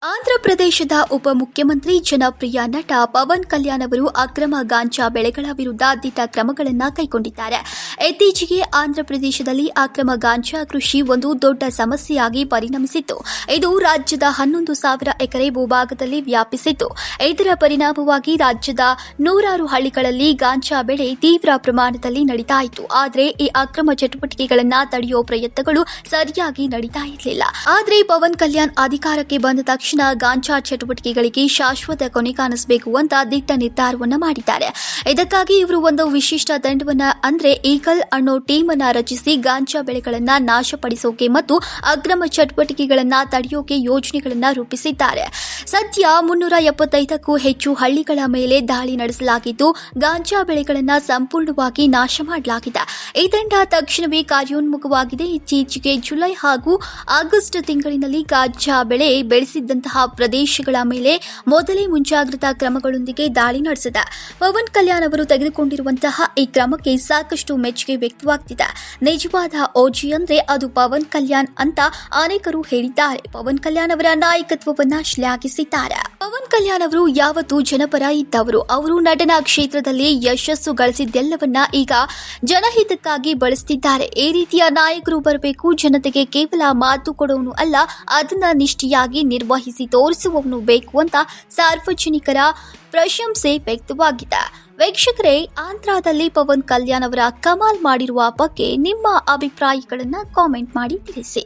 ಆಂಧ್ರಪ್ರದೇಶದ ಉಪಮುಖ್ಯಮಂತ್ರಿ ಜನಪ್ರಿಯ ನಟ ಪವನ್ ಕಲ್ಯಾಣ್ ಅವರು ಅಕ್ರಮ ಗಾಂಜಾ ಬೆಳೆಗಳ ವಿರುದ್ಧ ದಿಟ್ಟ ಕ್ರಮಗಳನ್ನು ಕೈಗೊಂಡಿದ್ದಾರೆ. ಇತ್ತೀಚೆಗೆ ಆಂಧ್ರಪ್ರದೇಶದಲ್ಲಿ ಅಕ್ರಮ ಗಾಂಜಾ ಕೃಷಿ ಒಂದು ದೊಡ್ಡ ಸಮಸ್ಯೆಯಾಗಿ ಪರಿಣಮಿಸಿತ್ತು. ಇದು ರಾಜ್ಯದ 11,000 ಎಕರೆ ಭೂಭಾಗದಲ್ಲಿ ವ್ಯಾಪಿಸಿತ್ತು. ಇದರ ಪರಿಣಾಮವಾಗಿ ರಾಜ್ಯದ ನೂರಾರು ಹಳ್ಳಿಗಳಲ್ಲಿ ಗಾಂಜಾ ಬೆಳೆ ತೀವ್ರ ಪ್ರಮಾಣದಲ್ಲಿ ನಡೀತಾ ಇತ್ತು. ಆದರೆ ಈ ಅಕ್ರಮ ಚಟುವಟಿಕೆಗಳನ್ನು ತಡೆಯುವ ಪ್ರಯತ್ನಗಳು ಸರಿಯಾಗಿ ನಡೀತಾ ಇರಲಿಲ್ಲ. ಆದರೆ ಪವನ್ ಕಲ್ಯಾಣ್ ಅಧಿಕಾರಕ್ಕೆ ಬಂದ ತಕ್ಷಣ ಗಾಂಜಾ ಚಟುವಟಿಕೆಗಳಿಗೆ ಶಾಶ್ವತ ಕೊನೆ ಕಾಣಿಸಬೇಕು ಅಂತ ದಿಟ್ಟ ನಿರ್ಧಾರವನ್ನ ಮಾಡಿದ್ದಾರೆ. ಇದಕ್ಕಾಗಿ ಇವರು ಒಂದು ವಿಶಿಷ್ಟ ತಂಡವನ್ನ ಅಂದ್ರೆ ಈಗಲ್ ಅನ್ನೋ ಟೀಮ್ ಅನ್ನ ರಚಿಸಿ ಗಾಂಜಾ ಬೆಳೆಗಳನ್ನ ನಾಶಪಡಿಸೋಕೆ ಮತ್ತು ಅಕ್ರಮ ಚಟುವಟಿಕೆಗಳನ್ನ ತಡೆಯೋಕೆ ಯೋಜನೆಗಳನ್ನ ರೂಪಿಸಿದ್ದಾರೆ. ಸದ್ಯ 375ಕ್ಕೂ ಹೆಚ್ಚು ಹಳ್ಳಿಗಳ ಮೇಲೆ ದಾಳಿ ನಡೆಸಲಾಗಿದ್ದು ಗಾಂಜಾ ಬೆಳೆಗಳನ್ನ ಸಂಪೂರ್ಣವಾಗಿ ನಾಶ ಮಾಡಲಾಗಿದೆ. ಈ ತಂಡ ತಕ್ಷಣವೇ ಕಾರ್ಯೋನ್ಮುಖವಾಗಿದೆ. ಇತ್ತೀಚೆಗೆ ಜುಲೈ ಹಾಗೂ ಆಗಸ್ಟ್ ತಿಂಗಳಿನಲ್ಲಿ ಗಾಂಜಾ ಬೆಳೆ ಬೆಳೆಸಿದ್ದಂತಹ ಪ್ರದೇಶಗಳ ಮೇಲೆ ಮೊದಲೇ ಮುಂಜಾಗ್ರತಾ ಕ್ರಮಗಳೊಂದಿಗೆ ದಾಳಿ ನಡೆಸಿದೆ. ಪವನ್ ಕಲ್ಯಾಣ್ ಅವರು ತೆಗೆದುಕೊಂಡಿರುವಂತಹ ಈ ಕ್ರಮಕ್ಕೆ ಸಾಕಷ್ಟು ಮೆಚ್ಚುಗೆ ವ್ಯಕ್ತವಾಗ್ತಿದೆ. ನಿಜವಾದ ಓಜಿ ಅಂದ್ರೆ ಅದು ಪವನ್ ಕಲ್ಯಾಣ್ ಅಂತ ಅನೇಕರು ಹೇಳಿದ್ದಾರೆ. ಪವನ್ ಕಲ್ಯಾಣ್ ಅವರ ನಾಯಕತ್ವವನ್ನ ಶ್ಲಾಘಿಸಿದ್ದಾರೆ. ಪವನ್ ಕಲ್ಯಾಣ್ ಅವರು ಯಾವತ್ತೂ ಜನಪರ ಇದ್ದವರು. ಅವರು ನಟನಾ ಕ್ಷೇತ್ರದಲ್ಲಿ ಯಶಸ್ಸು ಗಳಿಸಿದ್ದೆಲ್ಲವನ್ನ ಈಗ ಜನಹಿತಕ್ಕಾಗಿ ಬಳಸುತ್ತಿದ್ದಾರೆ. ಈ ರೀತಿಯ ನಾಯಕರು ಬರಬೇಕು. ಜನತೆಗೆ ಕೇವಲ ಮಾತು ಕೊಡೋನು ಅಲ್ಲ, ಅದನ್ನ ನಿಷ್ಠೆಯಾಗಿ ನಿರ್ವಹಿಸಿ ತೋರಿಸುವವನು ಬೇಕು ಅಂತ ಸಾರ್ವಜನಿಕರ ಪ್ರಶಂಸೆ ವ್ಯಕ್ತವಾಗಿದೆ. ವೀಕ್ಷಕರೇ, ಆಂಧ್ರದಲ್ಲಿ ಪವನ್ ಕಲ್ಯಾಣ್ ಅವರ ಕಮಾಲ್ ಮಾಡಿರುವ ಬಗ್ಗೆ ನಿಮ್ಮ ಅಭಿಪ್ರಾಯಗಳನ್ನು ಕಾಮೆಂಟ್ ಮಾಡಿ ತಿಳಿಸಿ.